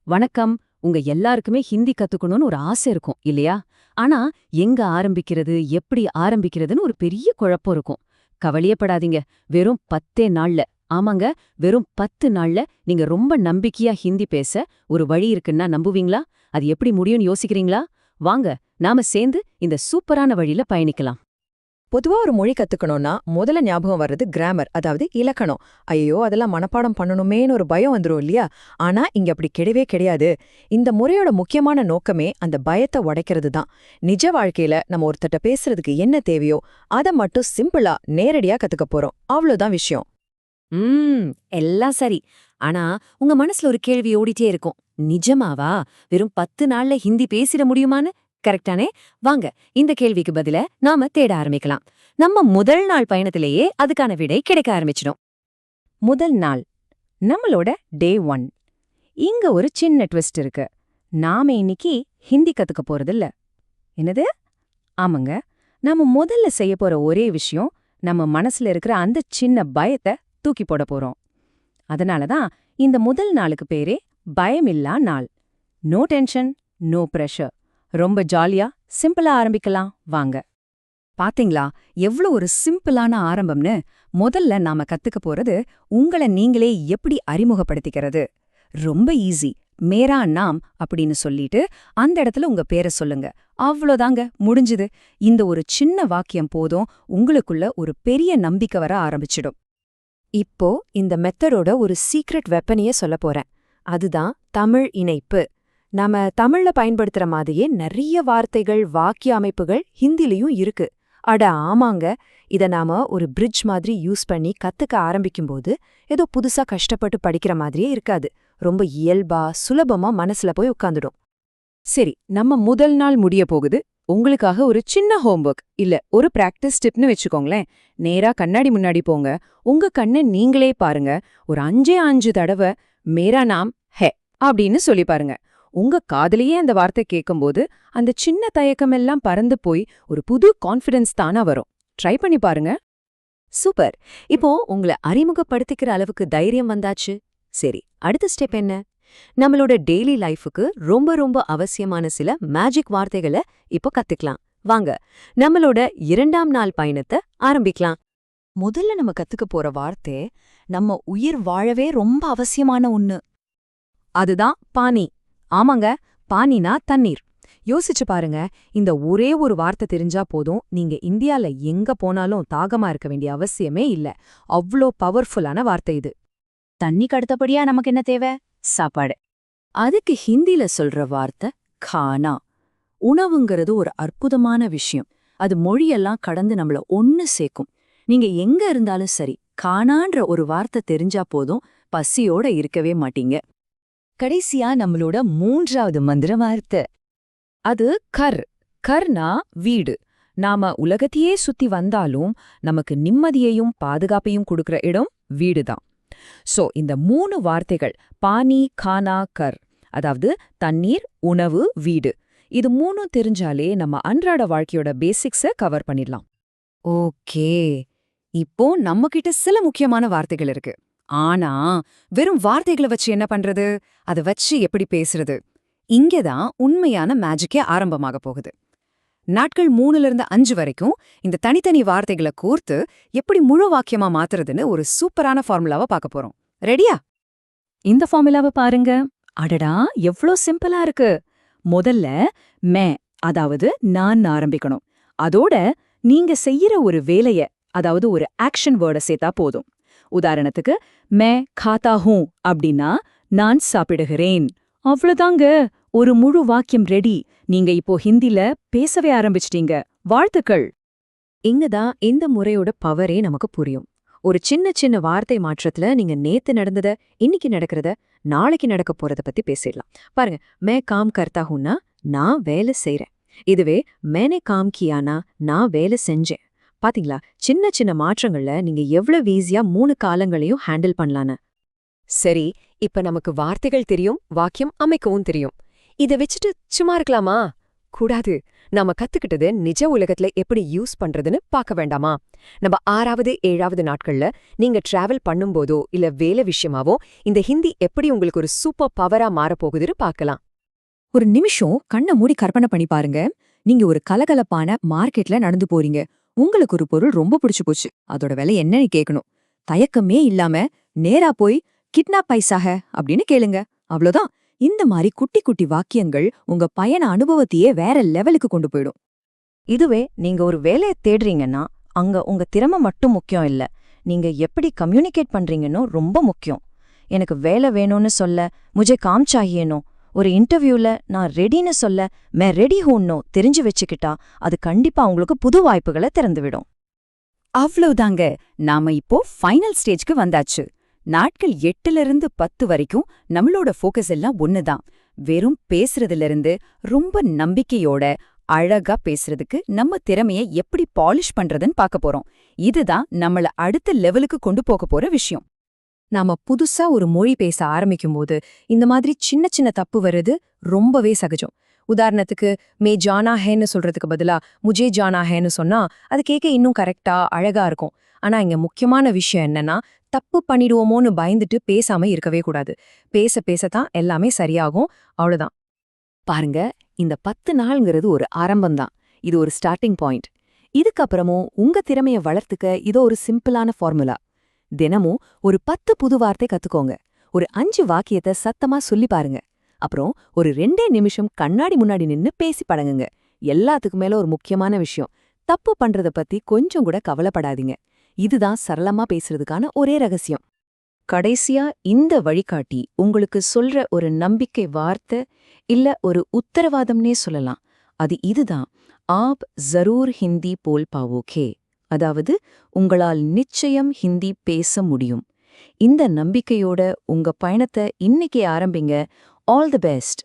வணக்கம். உங்க எல்லாருக்குமே ஹிந்தி கத்துக்கணும்னு ஒரு ஆசை இருக்கும் இல்லையா? ஆனா எங்க ஆரம்பிக்கிறது, எப்படி ஆரம்பிக்கிறதுன்னு ஒரு பெரிய குழப்பம் இருக்கும். கவலையப்படாதீங்க. வெறும் 10 நாள்ல, ஆமாங்க, வெறும் 10 நாள்ல நீங்க ரொம்ப நம்பிக்கையா ஹிந்தி பேச ஒரு வழி இருக்குன்னா நம்புவீங்களா? அது எப்படி முடியும்னு யோசிக்கிறீங்களா? வாங்க, நாம சேர்ந்து இந்த சூப்பரான வழியில பயணிக்கலாம். பொதுவா ஒரு மொழி கத்துக்கணும்னா முதல்ல ஞாபகம் வர்றது கிராமர், அதாவது இலக்கணம். ஐயோ அதெல்லாம் மனப்பாடம் பண்ணணுமேன்னு ஒரு பயம் வந்துரும் இல்லையா? ஆனா இங்க அப்படி கிடையவே கிடையாது. இந்த முறையோட முக்கியமான நோக்கமே அந்த பயத்தை உடைக்கிறது தான். நிஜ வாழ்க்கையில நம்ம ஒருத்தட்ட பேசுறதுக்கு என்ன தேவையோ அதை மட்டும் சிம்பிளா நேரடியா கத்துக்க போறோம். அவ்வளவுதான் விஷயம். ம் எல்லாம் சரி. ஆனா உங்க மனசுல ஒரு கேள்வி ஓடிட்டே இருக்கும். நிஜமாவா? வெறும் 10 நாள்ல ஹிந்தி பேசிட முடியுமான்னு? கரெக்டானே? வாங்க, இந்த கேள்விக்கு பதில நாம தேட ஆரம்பிக்கலாம். நம்ம முதல் நாள் பயணத்திலேயே அதுக்கான விடை கிடைக்க ஆரம்பிச்சிடும். முதல் நாள், நம்மளோட டே 1. இங்க ஒரு சின்ன ட்விஸ்ட் இருக்கு. நாம இன்னைக்கு ஹிந்தி கத்துக்க போறதில்ல. என்னது? ஆமாங்க, நாம முதல்ல செய்ய போற ஒரே விஷயம், நம்ம மனசுல இருக்கிற அந்த சின்ன பயத்தை தூக்கி போட போறோம். அதனாலதான் இந்த முதல் நாளுக்கு பேரே பயமில்லா நாள். No tension, no pressure. ரொம்ப ஜாலியா, சிம்பிளா ஆரம்பிக்கலாம் வாங்க. பாத்தீங்களா, எவ்ளோ ஒரு சிம்பிளான ஆரம்பம்னு? முதல்ல நாம கத்துக்க போறது உங்கள நீங்களே எப்படி அறிமுகப்படுத்திக்கிறது. ரொம்ப ஈஸி. மேரா நாம் அப்படின்னு சொல்லிட்டு அந்த இடத்துல உங்க பேரை சொல்லுங்க. அவ்வளோதாங்க, முடிஞ்சுது. இந்த ஒரு சின்ன வாக்கியம் போதும், உங்களுக்குள்ள ஒரு பெரிய நம்பிக்கை வர ஆரம்பிச்சிடும். இப்போ இந்த மெத்தடோட ஒரு சீக்ரெட் வெப்பனையே சொல்ல போறேன். அதுதான் தமிழ் இணைப்பு. நாம தமிழ்ல பயன்படுத்துற மாதிரியே நிறைய வார்த்தைகள், வாக்கிய அமைப்புகள் ஹிந்திலையும் இருக்கு. அட ஆமாங்க, இத நாம ஒரு பிரிட்ஜ் மாதிரி யூஸ் பண்ணி கத்துக்க ஆரம்பிக்கும்போது ஏதோ புதுசா கஷ்டப்பட்டு படிக்கிற மாதிரியே இருக்காது. ரொம்ப இயல்பா, சுலபமா மனசுல போய் உட்காந்துடும். சரி, நம்ம முதல் நாள் முடிய போகுது. உங்களுக்காக ஒரு சின்ன ஹோம்வொர்க், இல்ல ஒரு பிராக்டிஸ் டிப்னு வச்சுக்கோங்களேன். நேரா கண்ணாடி முன்னாடி போங்க. உங்க கண்ணை நீங்களே பாருங்க. ஒரு 5 தடவை மேரா நாம் ஹே அப்படின்னு சொல்லி பாருங்க. உங்க காதுலயே அந்த வார்த்தை கேட்கும்போது அந்த சின்ன தயக்கமெல்லாம் பறந்து போய் ஒரு புது கான்ஃபிடன்ஸ் தானா வரும். ட்ரை பண்ணி பாருங்க. சூப்பர். இப்போ உங்களை அறிமுகப்படுத்திக்கிற அளவுக்கு தைரியம் வந்தாச்சு. சரி, அடுத்த ஸ்டெப் என்ன? நம்மளோட டெய்லி லைஃபுக்கு ரொம்ப ரொம்ப அவசியமான சில மேஜிக் வார்த்தைகளை இப்போ கத்துக்கலாம். வாங்க, நம்மளோட 2ஆம் நாள் பயணத்தை ஆரம்பிக்கலாம். முதல்ல நம்ம கத்துக்க போற வார்த்தை நம்ம உயிர் வாழவே ரொம்ப அவசியமான ஒண்ணு. அதுதான் பானி. ஆமாங்க, பானினா தண்ணீர். யோசிச்சு பாருங்க, இந்த ஒரே ஒரு வார்த்தை தெரிஞ்சா போதும், நீங்க இந்தியால எங்க போனாலும் தாகமா இருக்க வேண்டிய அவசியமே இல்ல. அவ்ளோ பவர்ஃபுல்லான வார்த்தை இது. தண்ணிக்கு அடுத்தபடியா நமக்கு என்ன தேவை? சாப்பாடு. அதுக்கு ஹிந்தில சொல்ற வார்த்தை கானா. உணவுங்கிறது ஒரு அற்புதமான விஷயம். அது மொழியெல்லாம் கடந்து நம்மள ஒன்னு சேர்க்கும். நீங்க எங்க இருந்தாலும் சரி, கானான்ற ஒரு வார்த்தை தெரிஞ்சா போதும், பசியோட இருக்கவே மாட்டீங்க. கடைசியா நம்மளோட 3ஆவது மந்திர வார்த்தை. அது கர். கர்னா வீடு. நாம உலகத்தையே சுத்தி வந்தாலும் நமக்கு நிம்மதியையும் பாதுகாப்பையும் கொடுக்கற இடம் வீடுதான். சோ இந்த 3 வார்த்தைகள், பானி, கானா, கர், அதாவது தண்ணீர், உணவு, வீடு, இது 3 தெரிஞ்சாலே நம்ம அன்றாட வாழ்க்கையோட பேசிக்ஸ கவர் பண்ணிடலாம். ஓகே, இப்போ நம்மகிட்ட சில முக்கியமான வார்த்தைகள் இருக்கு. ஆனா வெறும் வார்த்தைகளை வச்சு என்ன பண்றது? அதை வச்சு எப்படி பேசுறது? இங்கதான் உண்மையான மேஜிக்கே ஆரம்பமாக போகுது. நாட்கள் 3லிருந்து 5 வரைக்கும் இந்த தனித்தனி வார்த்தைகளை கோர்த்து எப்படி முழு வாக்கியமா மாத்துறதுன்னு ஒரு சூப்பரான ஃபார்முலாவை பார்க்க போறோம். ரெடியா? இந்த ஃபார்முலாவை பாருங்க. அடடா, எவ்ளோ சிம்பிளா இருக்கு. முதல்ல மே, அதாவது நான் ஆரம்பிக்கணும். அதோட நீங்க செய்யற ஒரு வேலைய, அதாவது ஒரு ஆக்ஷன் வேர்டை சேர்த்தா போதும். உதாரணத்துக்கு மே காத்தா ஹூ அப்படின்னா நான் சாப்பிடுகிறேன். அவ்வளவுதாங்க, ஒரு முழு வாக்கியம் ரெடி. நீங்க இப்போ ஹிந்தில பேசவே ஆரம்பிச்சிட்டீங்க. வாழ்த்துக்கள். இங்கதான் இந்த முறையோட பவரே நமக்கு புரியும். ஒரு சின்ன சின்ன வார்த்தை மாற்றத்துல நீங்க நேத்து நடந்தத, இன்னைக்கு நடக்கிறத, நாளைக்கு நடக்க போறத பத்தி பேசிடலாம். பாருங்க, மே காம் கர்த்தா ஹூன்னா நான் வேலை செய்றேன். இதுவே மேனே காம் கியானா நான் வேலை செஞ்சேன். பாத்தீங்களா, சின்ன சின்ன மாற்றங்கள்ல நீங்க எவ்வளவு ஈஸியா 3 காலங்களையும் ஹேண்டில் பண்ணலான்னு. சரி, இப்ப நமக்கு வார்த்தைகள் தெரியும், வாக்கியம் அமைக்கவும் தெரியும். இத வச்சுட்டு சும்மா இருக்கலாமா? கூடாது. நாம கத்துக்கிட்டது நிஜ உலகத்துல எப்படி யூஸ் பண்றதுன்னு பார்க்க வேண்டாமா? நம்ம 6வது 7வது நாட்கள்ல நீங்க டிராவல் பண்ணும்போதோ இல்ல வேலை விஷயமாவோ இந்த ஹிந்தி எப்படி உங்களுக்கு ஒரு சூப்பர் பவரா மாறப்போகுதுன்னு பார்க்கலாம். ஒரு நிமிஷம் கண்ணை மூடி கற்பனை பண்ணி பாருங்க. நீங்க ஒரு கலகலப்பான மார்க்கெட்ல நடந்து போறீங்க. உங்களுக்கு ஒரு பொருள் ரொம்ப பிடிச்சு போச்சு. அதோட விலை என்னன்னு கேட்கணும். தயக்கமே இல்லாம நேரா போய் கிட்னா பைசாக அப்படின்னு கேளுங்க. அவ்வளவுதான். இந்த மாதிரி குட்டி குட்டி வாக்கியங்கள் உங்க பயண அனுபவத்தையே வேற லெவலுக்கு கொண்டு போயிடும். இதுவே நீங்க ஒரு வேலைய தேடுறீங்கன்னா அங்க உங்க திறமை மட்டும் முக்கியம் இல்ல, நீங்க எப்படி கம்யூனிகேட் பண்றீங்கன்னு ரொம்ப முக்கியம். எனக்கு வேலை வேணும்னு சொல்ல முझे काम चाहिएनो, ஒரு இன்டர்வியூல நான் ரெடின்னு சொல்ல மே ரெடி ஹூன்னோ தெரிஞ்சு வச்சுக்கிட்டா அது கண்டிப்பா உங்களுக்கு புது வாய்ப்புகளை திறந்துவிடும். அவ்வளவுதாங்க. நாம இப்போ ஃபைனல் ஸ்டேஜ்க்கு வந்தாச்சு. நாட்கள் 8லிருந்து 10 வரைக்கும் நம்மளோட ஃபோக்கஸ் எல்லாம் ஒண்ணுதான். வெறும் பேசுறதிலிருந்து ரொம்ப நம்பிக்கையோட அழகா பேசுறதுக்கு நம்ம திறமைய எப்படி பாலிஷ் பண்றதுன்னு பார்க்க போறோம். இதுதான் நம்மள அடுத்த லெவலுக்கு கொண்டு போக போற விஷயம். நாம புதுசா ஒரு மொழி பேச ஆரம்பிக்கும்போது இந்த மாதிரி சின்ன சின்ன தப்பு வருது ரொம்பவே சகஜம். உதாரணத்துக்கு மே ஜானா ஹேன்னு சொல்றதுக்கு பதிலா முஜே ஜானா ஹேன்னு சொன்னா அது கேட்க இன்னும் கரெக்டா அழகா இருக்கும். ஆனா இங்க முக்கியமான விஷயம் என்னன்னா, தப்பு பண்ணிடுவோமோன்னு பயந்துட்டு பேசாம இருக்கவே கூடாது. பேச பேசத்தான் எல்லாமே சரியாகும். அவ்வளவுதான். பாருங்க, இந்த 10 நாள்ங்கிறது ஒரு ஆரம்பம்தான். இது ஒரு ஸ்டார்டிங் பாயிண்ட். இதுக்கப்புறமும் உங்க திறமைய வளர்த்துக்க இதோ ஒரு சிம்பிளான ஃபார்முலா. தினமும் ஒரு 10 புது வார்த்தை கத்துக்கோங்க. ஒரு 5 வாக்கியத்தை சத்தமா சொல்லி பாருங்க. அப்புறம் ஒரு 2 நிமிஷம் கண்ணாடி முன்னாடி நின்னு பேசி பழகுங்க. எல்லாத்துக்கும் மேல ஒரு முக்கியமான விஷயம், தப்பு பண்றத பத்தி கொஞ்சம் கூட கவலைப்படாதீங்க. இதுதான் சரளமா பேசுறதுக்கான ஒரே ரகசியம். கடைசியா இந்த வழிகாட்டி உங்களுக்கு சொல்ற ஒரு நம்பிக்கை வார்த்தை இல்ல ஒரு உத்தரவாதம்னே சொல்லலாம். அது இதுதான், ஆப் ஜரூர் ஹிந்தி போல் பாவோகே. அதாவது உங்களால் நிச்சயம் ஹிந்தி பேச முடியும். இந்த நம்பிக்கையோட உங்க பயணத்தை இன்னைக்கே ஆரம்பிங்க. All the best.